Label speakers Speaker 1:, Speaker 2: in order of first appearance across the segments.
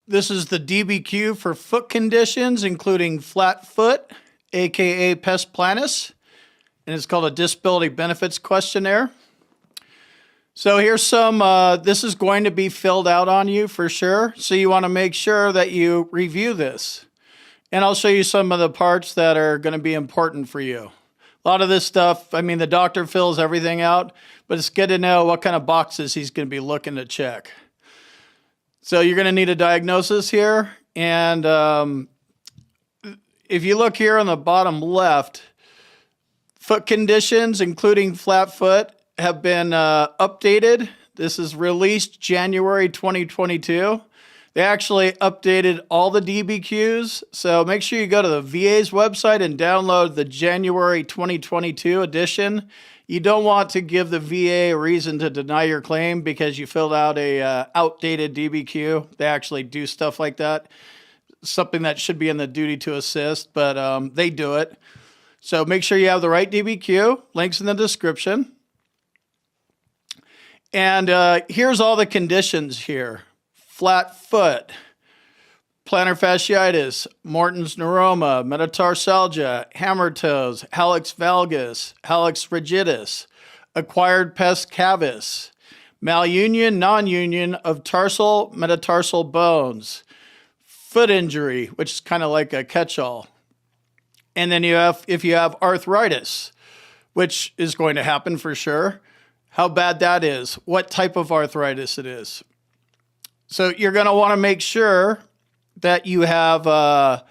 Speaker 1: This is the DBQ for foot conditions, including flat foot, aka pes planus, and it's called a Disability Benefits Questionnaire. So here's some, this is going to be filled out on you for sure. So you want to make sure that you review this. And I'll show you some of the parts that are going to be important for you. A lot of this stuff, I mean, the doctor fills everything out, but it's good to know what kind of boxes he's going to be looking to check. So you're going to need a diagnosis here. And if you look here on the bottom left, foot conditions, including flat foot, have been updated. This is released January 2022. They actually updated all the DBQs. So make sure you go to the VA's website and download the January 2022 edition. You don't want to give the VA a reason to deny your claim because you filled out a outdated DBQ. They actually do stuff like that. Something that should be in the duty to assist, but they do it. So make sure you have the right DBQ. Links in the description. And here's all the conditions here. Flat foot, plantar fasciitis, Morton's neuroma, metatarsalgia, hammer toes, hallux valgus, hallux rigidus, acquired pes cavus, malunion, non-union of tarsal, metatarsal bones, foot injury, which is kind of like a catch-all. And then if you have arthritis, which is going to happen for sure, how bad that is, what type of arthritis it is. So you're going to want to make sure that you have a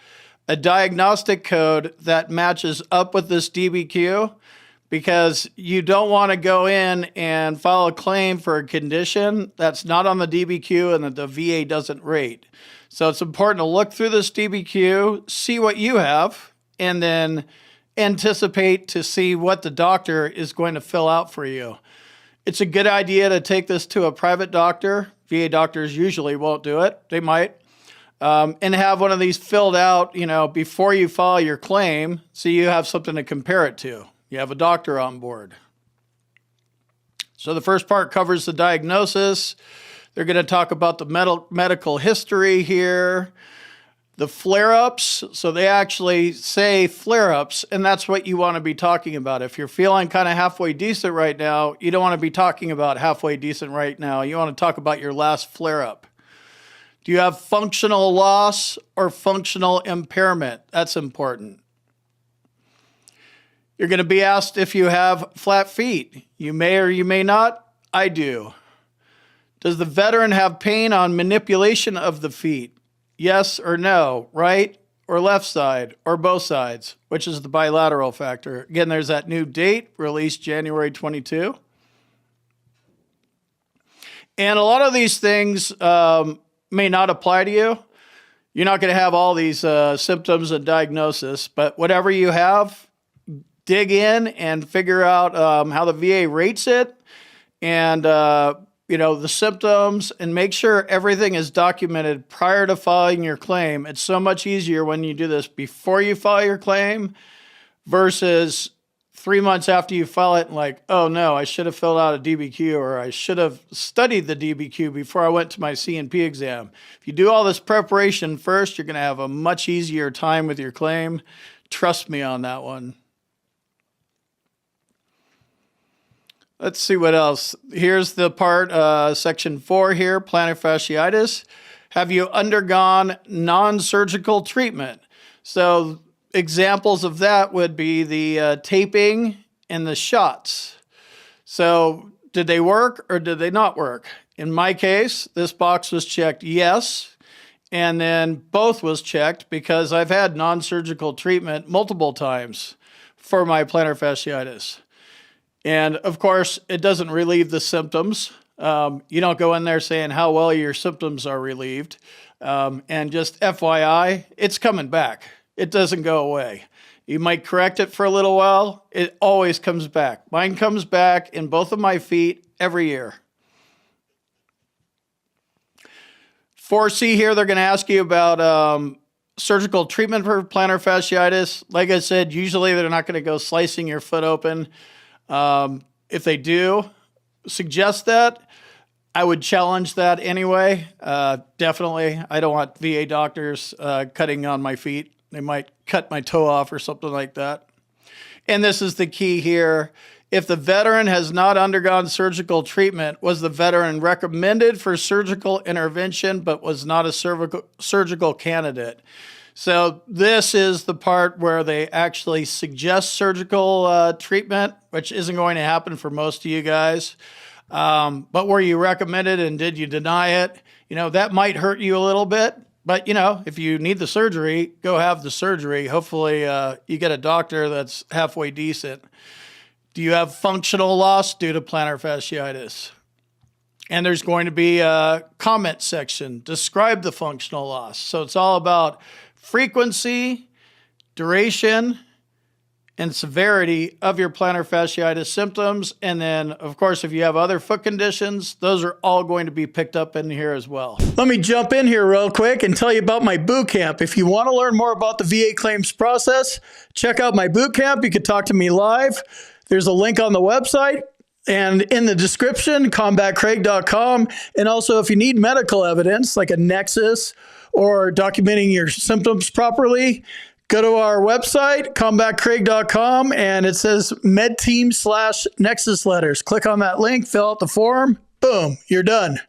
Speaker 1: diagnostic code that matches up with this DBQ, because you don't want to go in and file a claim for a condition that's not on the DBQ and that the VA doesn't rate. So it's important to look through this DBQ, see what you have, and then anticipate to see what the doctor is going to fill out for you. It's a good idea to take this to a private doctor. VA doctors usually won't do it. They might. And have one of these filled out, before you file your claim, so you have something to compare it to. You have a doctor on board. So the first part covers the diagnosis. They're going to talk about the medical history here. The flare-ups, so they actually say flare-ups, and that's what you want to be talking about. If you're feeling kind of halfway decent right now, you don't want to be talking about halfway decent right now. You want to talk about your last flare-up. Do you have functional loss or functional impairment? That's important. You're going to be asked if you have flat feet. You may or you may not. I do. Does the veteran have pain on manipulation of the feet? Yes or no, right or left side, or both sides, which is the bilateral factor. Again, there's that new date, released January 22. And a lot of these things may not apply to you. You're not going to have all these symptoms and diagnosis, but whatever you have, dig in and figure out how the VA rates it, and the symptoms, and make sure everything is documented prior to filing your claim. It's so much easier when you do this before you file your claim versus 3 months after you file it and like, oh no, I should have filled out a DBQ, or I should have studied the DBQ before I went to my C&P exam. If you do all this preparation first, you're going to have a much easier time with your claim. Trust me on that one. Let's see what else. Here's the part, section 4 here, plantar fasciitis. Have you undergone non-surgical treatment? So examples of that would be the taping and the shots. So did they work or did they not work? In my case, this box was checked yes, and then both was checked because I've had non-surgical treatment multiple times for my plantar fasciitis. And of course, it doesn't relieve the symptoms. You don't go in there saying how well your symptoms are relieved. And just FYI, it's coming back. It doesn't go away. You might correct it for a little while. It always comes back. Mine comes back in both of my feet every year. 4C here, they're going to ask you about surgical treatment for plantar fasciitis. Like I said, usually they're not going to go slicing your foot open. If they do, suggest that. I would challenge that anyway. Definitely. I don't want VA doctors cutting on my feet. They might cut my toe off or something like that. And this is the key here. If the veteran has not undergone surgical treatment, was the veteran recommended for surgical intervention but was not a surgical candidate? So this is the part where they actually suggest surgical treatment, which isn't going to happen for most of you guys. But were you recommended and did you deny it? That might hurt you a little bit. But, if you need the surgery, go have the surgery. Hopefully you get a doctor that's halfway decent. Do you have functional loss due to plantar fasciitis? And there's going to be a comment section. Describe the functional loss. So it's all about frequency, duration, and severity of your plantar fasciitis symptoms. And then, of course, if you have other foot conditions, those are all going to be picked up in here as well. Let me jump in here real quick and tell you about my boot camp. If you want to learn more about the VA claims process, check out my boot camp. You can talk to me live. There's a link on the website and in the description, combatcraig.com. And also, if you need medical evidence like a nexus or documenting your symptoms properly, go to our website, combatcraig.com, and it says medteam/nexus letters. Click on that link, fill out the form, boom, you're done.